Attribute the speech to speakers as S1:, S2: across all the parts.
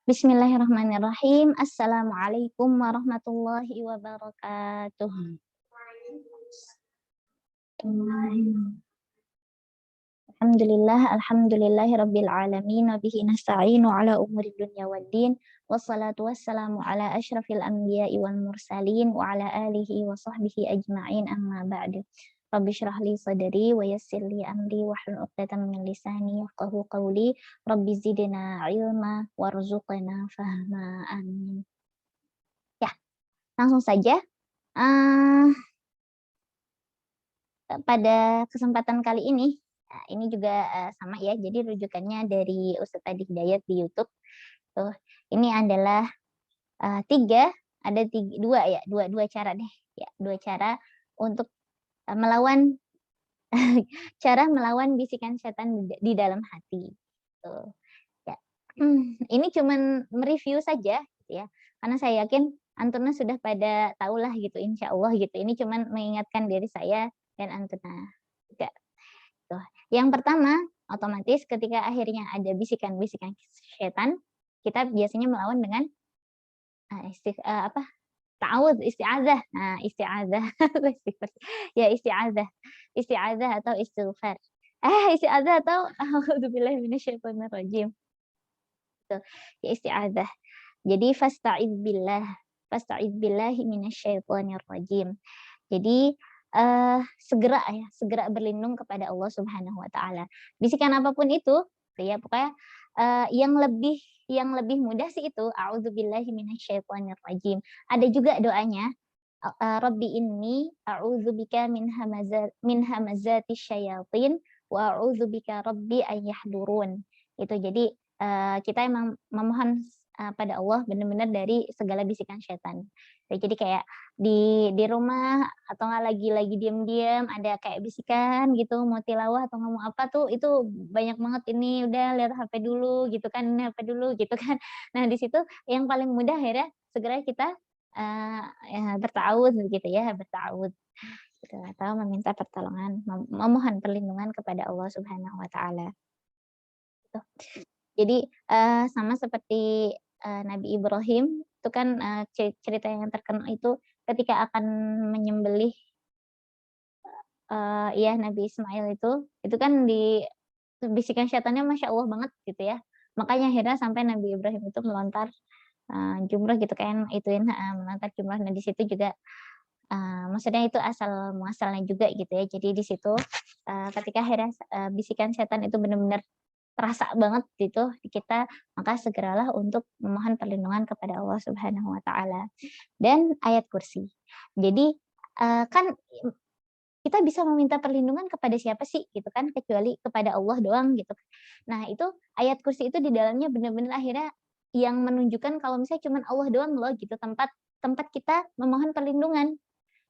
S1: Bismillahirrahmanirrahim. Assalamualaikum warahmatullahi wabarakatuh. Alhamdulillahirabbil alamin wa bihi nasta'inu ala umuri dunya waddin. Wassalatu wassalamu ala asyrafil anbiya'i wal mursalin wa ala alihi wa sahbihi ajma'in amma ba'du. Rabbi shrah li sadri wa yassir li amri wahlul 'uqdatam min lisani yafqahu qawli. Rabbi zidna ilma warzuqna fahma. Amin. Ya, langsung saja. Uh, Pada kesempatan kali ini, ini juga sama ya, jadi rujukannya dari Ustadz Adi Hidayat di YouTube. Tuh, ini adalah dua cara deh, ya, dua cara untuk melawan cara melawan bisikan setan di dalam hati. Tuh, ya. Ini cuman mereview saja, gitu ya, karena saya yakin Antuna sudah pada tahulah gitu, insya Allah gitu. Ini cuman mengingatkan diri saya dan Antuna juga. Tuh. Yang pertama, otomatis ketika akhirnya ada bisikan-bisikan setan, kita biasanya melawan dengan ta'awudz, isti'adzah. Nah, isti'adzah. Ya, isti'adzah. Isti'adzah atau istighfar. Isti'adzah atau a'udzubillahi minasyaitonirrajim. Tuh, ya isti'adzah. Jadi fasta'idz billahi minasyaitonirrajim. Jadi segera berlindung kepada Allah Subhanahu wa taala. Bisikan apapun itu, ya pokoknya yang lebih mudah sih itu a'udzubillahi minasyaitonirrajim. Ada juga doanya, Rabbi inni a'udzubika min hamazatis syayatin wa a'udzubika rabbi an yahdurun. Itu jadi kita emang memohon pada Allah benar-benar dari segala bisikan setan. Jadi kayak di rumah atau nggak lagi diam-diam ada kayak bisikan gitu mau tilawah atau ngomong apa tuh itu banyak banget, ini udah lihat HP dulu gitu kan, ini HP dulu gitu kan. Nah di situ yang paling mudah akhirnya segera kita ya bertawud gitu ya, bertawud gitu, atau meminta pertolongan, memohon perlindungan kepada Allah Subhanahu wa taala. Gitu. Jadi sama seperti Nabi Ibrahim itu kan cerita yang terkenal itu ketika akan menyembelih ya Nabi Ismail itu kan di bisikan syaitannya Masya Allah banget gitu ya. Makanya akhirnya sampai Nabi Ibrahim itu melontar jumrah gitu kan, melontar jumrah. Nah di situ juga maksudnya itu asal muasalnya juga gitu ya. Jadi di situ ketika akhirnya bisikan setan itu benar-benar terasa banget gitu di kita, maka segeralah untuk memohon perlindungan kepada Allah Subhanahu wa taala. Dan ayat kursi. Jadi kan kita bisa meminta perlindungan kepada siapa sih gitu kan, kecuali kepada Allah doang gitu. Nah itu ayat kursi itu di dalamnya benar-benar akhirnya yang menunjukkan kalau misalnya cuman Allah doang loh gitu tempat tempat kita memohon perlindungan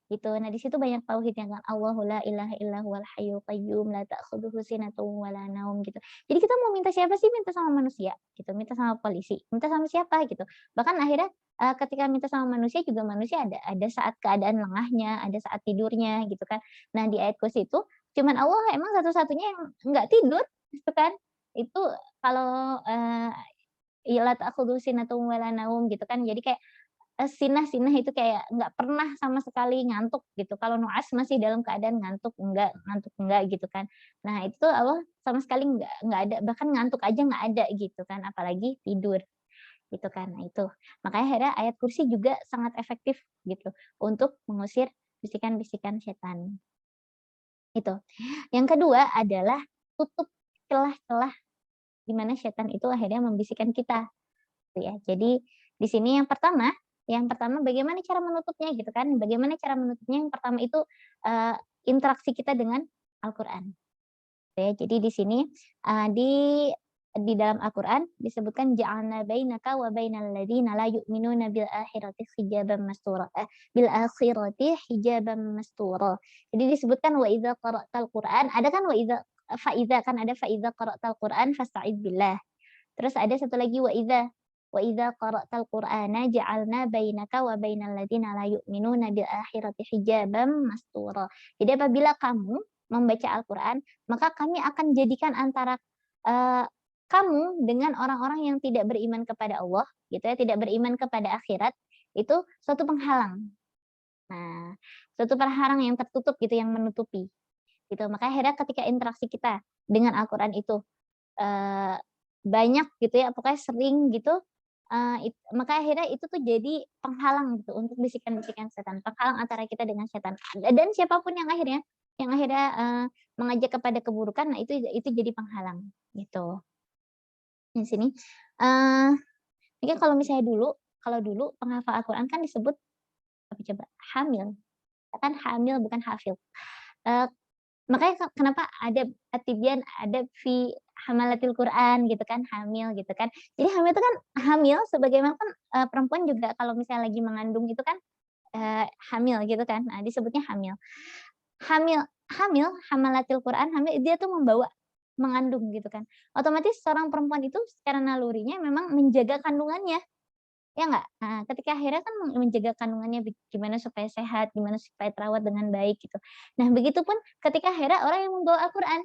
S1: gitu. Nah, di situ banyak tauhidnya kan, Allahu la ilaha illa huwal hayyul qayyum la ta'khudhuhu sinatun wa la naum gitu. Jadi kita mau minta siapa sih? Minta sama manusia gitu, minta sama polisi, minta sama siapa gitu. Bahkan akhirnya ketika minta sama manusia juga manusia ada saat keadaan lengahnya, ada saat tidurnya gitu kan. Nah, di ayat kursi itu cuman Allah emang satu-satunya yang enggak tidur gitu kan. Itu kalau ya la ta'khudhuhu sinatun wa la naum gitu kan. Jadi kayak sinah itu kayak nggak pernah sama sekali ngantuk gitu. Kalau nu'as masih dalam keadaan ngantuk enggak gitu kan. Nah itu tuh Allah sama sekali nggak ada, bahkan ngantuk aja nggak ada gitu kan, apalagi tidur gitu kan. Nah itu, makanya akhirnya ayat kursi juga sangat efektif gitu untuk mengusir bisikan-bisikan setan. Itu. Yang kedua adalah tutup celah-celah di mana setan itu akhirnya membisikkan kita, gitu ya. Jadi di sini yang pertama bagaimana cara menutupnya gitu kan. Bagaimana cara menutupnya? Yang pertama itu interaksi kita dengan Al-Qur'an. Gitu ya. Jadi di sini di dalam Al-Qur'an disebutkan ja'alna bainaka wa bainal ladzina la yu'minuna bil akhirati hijaban mastura. Bil akhirati hijaban mastura. Jadi disebutkan wa idza qara'tal Qur'an, ada kan wa idza fa idza kan ada fa idza qara'tal Qur'an fasta'id billah. Terus ada satu lagi wa idza qara'tal Qur'ana ja'alna bainaka wa bainal ladzina la yu'minuna bil akhirati hijaban mastura. Jadi apabila kamu membaca Al-Qur'an, maka kami akan jadikan antara kamu dengan orang-orang yang tidak beriman kepada Allah, gitu ya, tidak beriman kepada akhirat, itu suatu penghalang. Nah, suatu penghalang yang tertutup gitu, yang menutupi, gitu. Makanya akhirnya ketika interaksi kita dengan Al-Qur'an itu, eee, banyak gitu ya, pokoknya sering gitu, maka akhirnya itu tuh jadi penghalang gitu untuk bisikan-bisikan setan, penghalang antara kita dengan setan. Dan siapapun yang akhirnya, mengajak kepada keburukan, nah itu jadi penghalang, gitu. Di sini, eee, mungkin kalau dulu penghafal Al-Qur'an kan disebut apa coba? Hamil, ya kan hamil bukan hafil. Eee, Makanya kenapa ada at-tibyan, ada fi hamalatil Qur'an gitu kan, hamil gitu kan. Jadi hamil itu kan hamil sebagaimana kan, perempuan juga kalau misalnya lagi mengandung itu kan, hamil gitu kan. Nah, disebutnya hamil. Hamil hamil, hamalatil Qur'an, hamil dia tuh mengandung gitu kan. Otomatis seorang perempuan itu secara nalurinya memang menjaga kandungannya. Ya nggak? Nah, ketika akhirnya kan menjaga kandungannya gimana supaya sehat, gimana supaya terawat dengan baik gitu. Nah, begitupun ketika akhirnya orang yang membawa Al-Qur'an,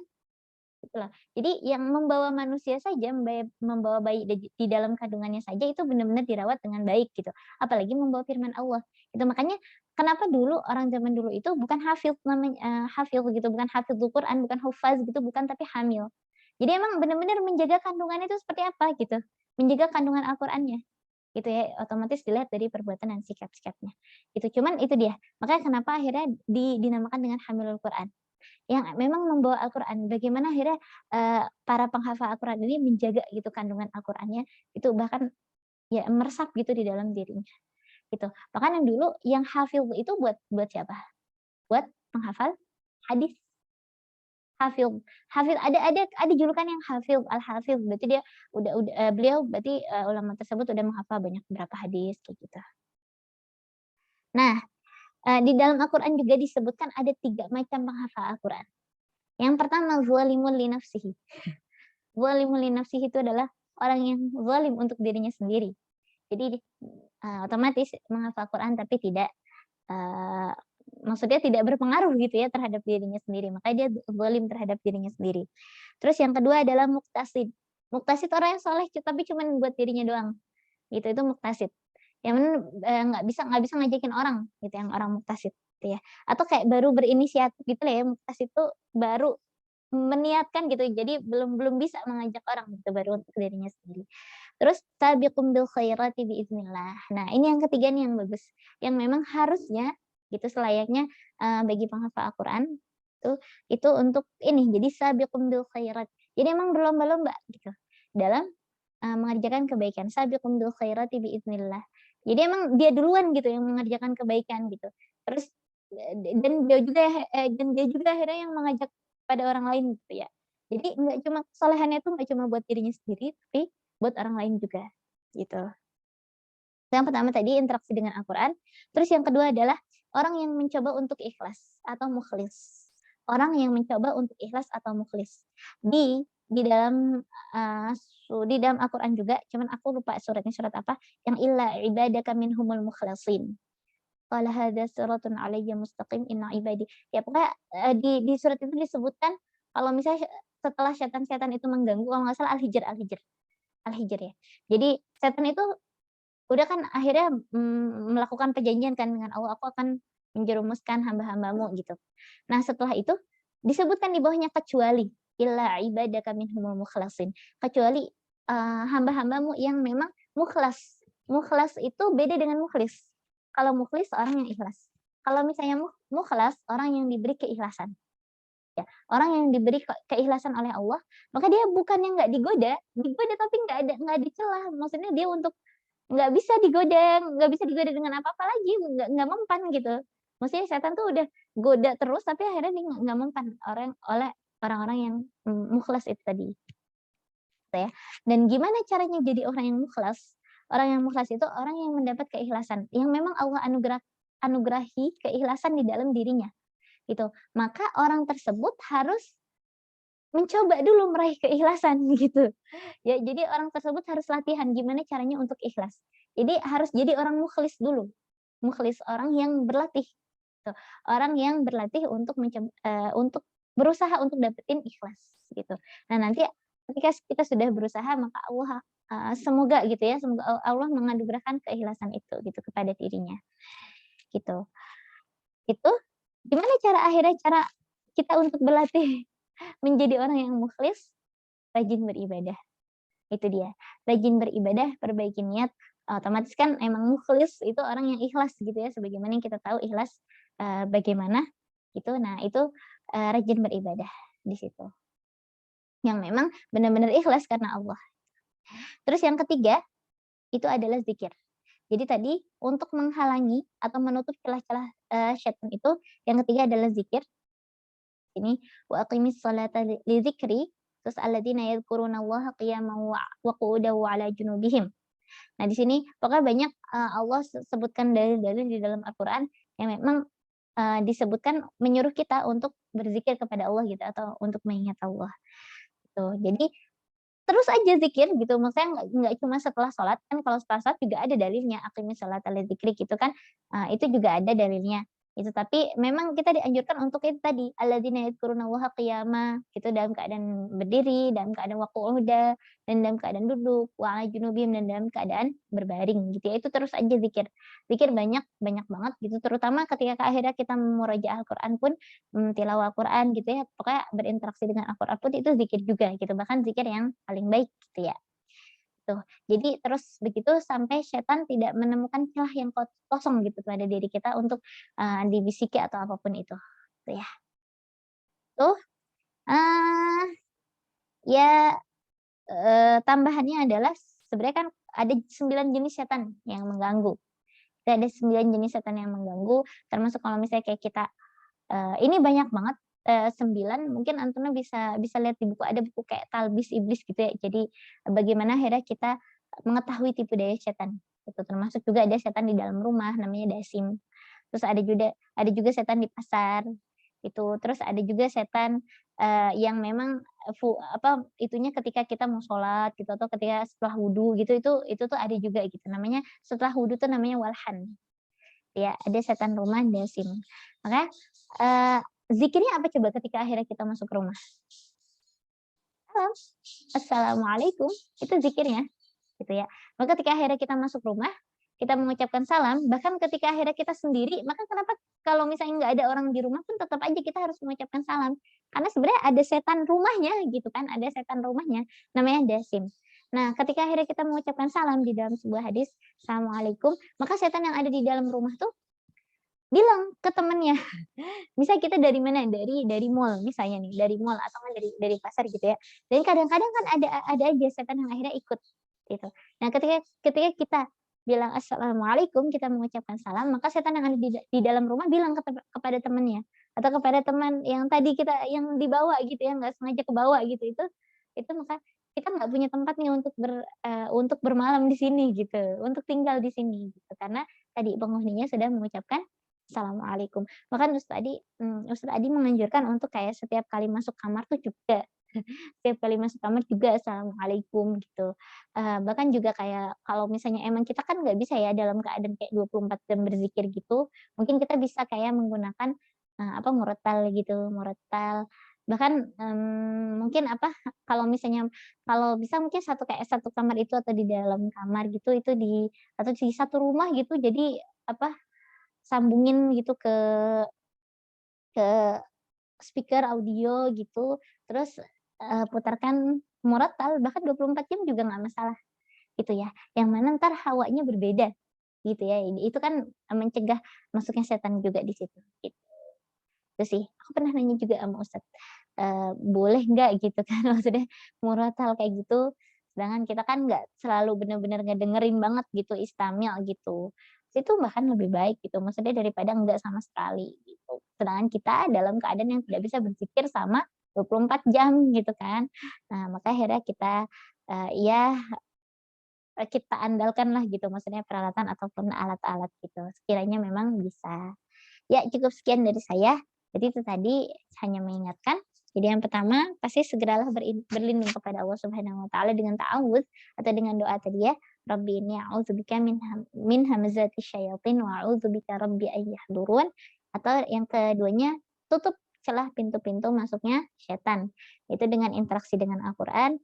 S1: gitu loh. Jadi yang membawa manusia saja, membawa bayi di dalam kandungannya saja itu benar-benar dirawat dengan baik gitu. Apalagi membawa firman Allah. Itu makanya kenapa dulu orang zaman dulu itu bukan hafidz namanya, hafidz gitu, bukan hafizul Qur'an, bukan hufaz gitu, bukan, tapi hamil. Jadi emang benar-benar menjaga kandungan itu seperti apa gitu, menjaga kandungan Al-Qur'annya. Gitu ya, otomatis dilihat dari perbuatan dan sikap-sikapnya, gitu. Cuman itu dia, makanya kenapa akhirnya dinamakan dengan hamilul Quran, yang memang membawa Al-Quran. Bagaimana akhirnya, para penghafal Al-Quran ini menjaga gitu kandungan Al-Qur'annya, itu bahkan ya meresap gitu di dalam dirinya, gitu. Bahkan yang dulu yang hafil itu buat siapa? Buat penghafal hadis. Hafil hafil ada julukan yang hafil, al-hafil, berarti dia beliau berarti, ulama tersebut udah menghafal banyak berapa hadis, kayak gitu. Nah, di dalam Al-Qur'an juga disebutkan ada 3 macam penghafal Al-Qur'an. Yang pertama zalimun li nafsihi. Zalimun li nafsihi itu adalah orang yang zalim untuk dirinya sendiri. Jadi, otomatis menghafal Quran tapi tidak, eee, maksudnya tidak berpengaruh gitu ya terhadap dirinya sendiri, makanya dia zalim terhadap dirinya sendiri. Terus yang kedua adalah muktasid. Muktasid orang yang saleh tapi cuman buat dirinya doang, gitu, itu muktasid. Yang mana, nggak bisa ngajakin orang gitu, yang orang muktasid gitu ya. Atau kayak baru berinisiatif gitu lah ya, muktasid itu baru meniatkan gitu, jadi belum belum bisa mengajak orang gitu, baru untuk dirinya sendiri. Terus sabiqum bil khairati biiznillah. Nah, ini yang ketiga nih yang bagus, yang memang harusnya gitu selayaknya, bagi penghafal Al-Qur'an itu itu untuk ini, jadi sabiqum bil khairat. Jadi emang berlomba-lomba gitu dalam, mengerjakan kebaikan, sabiqum bil khairati biiznillah. Jadi emang dia duluan gitu yang mengerjakan kebaikan gitu. Terus, dan dia juga akhirnya yang mengajak pada orang lain gitu ya. Jadi nggak cuma kesolehannya itu nggak cuma buat dirinya sendiri, tapi buat orang lain juga, gitu. Yang pertama tadi interaksi dengan Al-Quran, terus yang kedua adalah orang yang mencoba untuk ikhlas atau mukhlis. Orang yang mencoba untuk ikhlas atau mukhlis. Di dalam, di dalam Al-Quran juga, cuman aku lupa suratnya surat apa, yang illa ibadaka minhumul mukhlasin. Qala hadza siratun alayya mustaqim inna ibadi. Ya pokoknya, di surat itu disebutkan kalau misalnya setelah setan-setan itu mengganggu, kalau nggak salah Al-Hijr ya. Jadi setan itu udah kan akhirnya, melakukan perjanjian kan dengan Allah, "Aku akan menjerumuskan hamba-hambamu," gitu. Nah setelah itu disebutkan di bawahnya kecuali, "Illa ibadaka minhumul mukhlasin." Kecuali, hamba-hambamu yang memang mukhlas. Mukhlas itu beda dengan mukhlis. Kalau mukhlis orang yang ikhlas. Kalau misalnya mukhlas orang yang diberi keikhlasan. Ya, orang yang diberi keikhlasan oleh Allah, maka dia bukannya nggak digoda tapi nggak ada celah. Maksudnya dia untuk nggak bisa digoda dengan apa-apa lagi, nggak mempan gitu. Maksudnya setan tuh udah goda terus tapi akhirnya dia nggak mempan oleh orang-orang yang, mukhlas itu tadi, gitu ya. Dan gimana caranya jadi orang yang mukhlas? Orang yang mukhlas itu orang yang mendapat keikhlasan, yang memang Allah anugerahi keikhlasan di dalam dirinya, gitu. Maka orang tersebut harus mencoba dulu meraih keikhlasan gitu. Ya, jadi orang tersebut harus latihan gimana caranya untuk ikhlas. Jadi harus jadi orang mukhlis dulu. Mukhlis, orang yang berlatih, gitu. Orang yang berlatih untuk untuk berusaha untuk dapetin ikhlas gitu. Nah, nanti ketika kita sudah berusaha maka Allah semoga gitu ya, semoga Allah menganugerahkan keikhlasan itu gitu kepada dirinya, gitu. Itu gimana cara kita untuk berlatih menjadi orang yang mukhlis? Rajin beribadah, itu dia. Rajin beribadah, perbaiki niat, otomatis kan emang mukhlis itu orang yang ikhlas gitu ya, sebagaimana yang kita tahu ikhlas, bagaimana gitu. Nah itu, rajin beribadah di situ, yang memang benar-benar ikhlas karena Allah. Terus yang ketiga, itu adalah zikir. Jadi tadi untuk menghalangi atau menutup celah-celah, syaitan itu, yang ketiga adalah zikir. Ini wa aqimis sholata li dzikri, terus alladzina yadhkurunallaha qiyaman wa qu'udan wa 'ala junubihim. Nah di sini pokoknya banyak, Allah sebutkan dalil-dalil di dalam Al-Qur'an yang memang, disebutkan menyuruh kita untuk berzikir kepada Allah gitu atau untuk mengingat Allah, gitu. Jadi terus aja zikir gitu, maksudnya nggak cuma setelah sholat, kan kalau setelah sholat juga ada dalilnya, aqimis sholata lidzikri gitu kan, itu juga ada dalilnya, itu. Tapi memang kita dianjurkan untuk itu tadi, alladzina yadhkurunallaha qiyama, gitu, dalam keadaan berdiri, dalam keadaan wa qu'udan, dan dalam keadaan duduk, wa 'ala junubihim, dan dalam keadaan berbaring gitu ya, itu terus aja zikir. Zikir banyak banyak banget gitu, terutama ketika akhirnya kita murojaah Al-Qur'an pun, tilawah Al-Qur'an gitu ya, pokoknya berinteraksi dengan Al-Qur'an pun itu zikir juga gitu, bahkan zikir yang paling baik gitu ya. Tuh, jadi terus begitu sampai setan tidak menemukan celah yang kosong gitu pada diri kita untuk, dibisiki atau apapun itu, gitu ya. Tuh, eee, ya, tambahannya adalah sebenarnya kan ada 9 jenis setan yang mengganggu. Ada 9 jenis setan yang mengganggu, termasuk kalau misalnya kayak kita. Ini banyak banget, 9 mungkin antumnya bisa bisa lihat di buku, ada buku kayak Talbis Iblis gitu ya. Jadi, bagaimana akhirnya kita mengetahui tipu daya setan, gitu. Termasuk juga ada setan di dalam rumah namanya Dasim. Terus ada juga setan di pasar, itu. Terus ada juga setan, yang memang, itunya ketika kita mau sholat gitu atau ketika setelah wudu gitu, itu tuh ada juga gitu, namanya setelah wudu tuh namanya walhan. Ya, ada setan rumah Dasim. Makanya, eee, zikirnya apa coba ketika akhirnya kita masuk rumah? Salam, "Assalamualaikum," itu zikirnya, gitu ya. Maka ketika akhirnya kita masuk rumah, kita mengucapkan salam, bahkan ketika akhirnya kita sendiri, maka kenapa kalau misalnya nggak ada orang di rumah pun tetap aja kita harus mengucapkan salam. Karena sebenarnya ada setan rumahnya gitu kan, ada setan rumahnya, namanya Dasim. Nah, ketika akhirnya kita mengucapkan salam di dalam sebuah hadis, "Assalamualaikum," maka setan yang ada di dalam rumah tuh bilang ke temennya. Misal kita dari mana, dari mall misalnya nih, dari mall atau kan dari pasar gitu ya. Dan kadang-kadang kan ada aja setan yang akhirnya ikut, gitu. Nah ketika ketika kita bilang assalamualaikum, kita mengucapkan salam, maka setan yang ada di dalam rumah bilang kepada temannya, atau kepada teman yang tadi kita yang dibawa gitu ya, nggak sengaja kebawa gitu, itu maka kita nggak punya tempat nih untuk bermalam di sini gitu, untuk tinggal di sini gitu. Karena tadi penghuninya sudah mengucapkan assalamualaikum. Bahkan Ustaz Adi menganjurkan untuk kayak setiap kali masuk kamar tuh juga, setiap kali masuk kamar juga assalamualaikum gitu. Bahkan juga kayak kalau misalnya emang kita kan nggak bisa ya dalam keadaan kayak 24 jam berzikir gitu, mungkin kita bisa kayak menggunakan, murotal gitu, murotal. Bahkan, mungkin kalau bisa mungkin satu kamar itu atau di dalam kamar gitu, itu atau di satu rumah gitu, jadi sambungin gitu ke speaker audio gitu, terus, putarkan murotal bahkan 24 jam juga nggak masalah, gitu ya. Yang mana entar hawanya berbeda, gitu ya. Itu kan, mencegah masuknya setan juga di situ, gitu. Itu sih. Aku pernah nanya juga sama Ustadz, boleh nggak gitu kan, maksudnya murotal kayak gitu, sedangkan kita kan nggak selalu bener-bener ngedengerin banget gitu, istimil gitu. Itu bahkan lebih baik gitu, maksudnya daripada enggak sama sekali gitu. Sedangkan kita dalam keadaan yang tidak bisa berzikir sama 24 jam gitu kan. Nah, maka akhirnya kita, ya, kita andalkanlah gitu, maksudnya peralatan ataupun alat-alat gitu, sekiranya memang bisa. Ya cukup sekian dari saya. Jadi itu tadi hanya mengingatkan, jadi yang pertama pasti segeralah berlindung kepada Allah Subhanahu wa taala dengan ta'awudz atau dengan doa tadi ya, "Rabbi inni a'udzubika min hamazati syayatin wa a'udzubika rabbi an yahdurun." Atau yang keduanya, tutup celah pintu-pintu masuknya setan. Itu dengan interaksi dengan Al-Qur'an,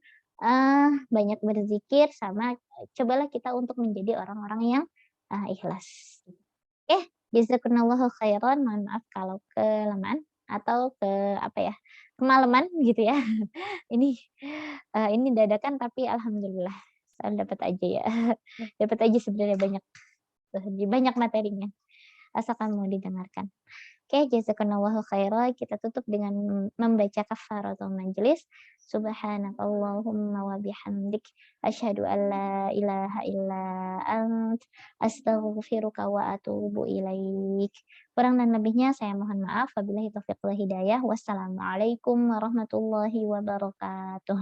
S1: banyak berzikir sama cobalah kita untuk menjadi orang-orang yang, ikhlas. Oke, jazakumullahu khairan, mohon maaf kalau kelamaan atau apa ya, kemalaman gitu ya. Ini, ini dadakan tapi alhamdulillah saya dapat aja ya, dapat aja sebenarnya banyak, banyak materinya, asalkan mau didengarkan. Oke, jazakallahu khairan. Kita tutup dengan membaca kafaratul majelis. Subhanakallahumma wa bihamdik asyhadu an la ilaha illa ant astaghfiruka wa atubu ilaik. Kurang dan lebihnya saya mohon maaf. Wabillahi taufiq wal hidayah. Wassalamualaikum warahmatullahi wabarakatuh.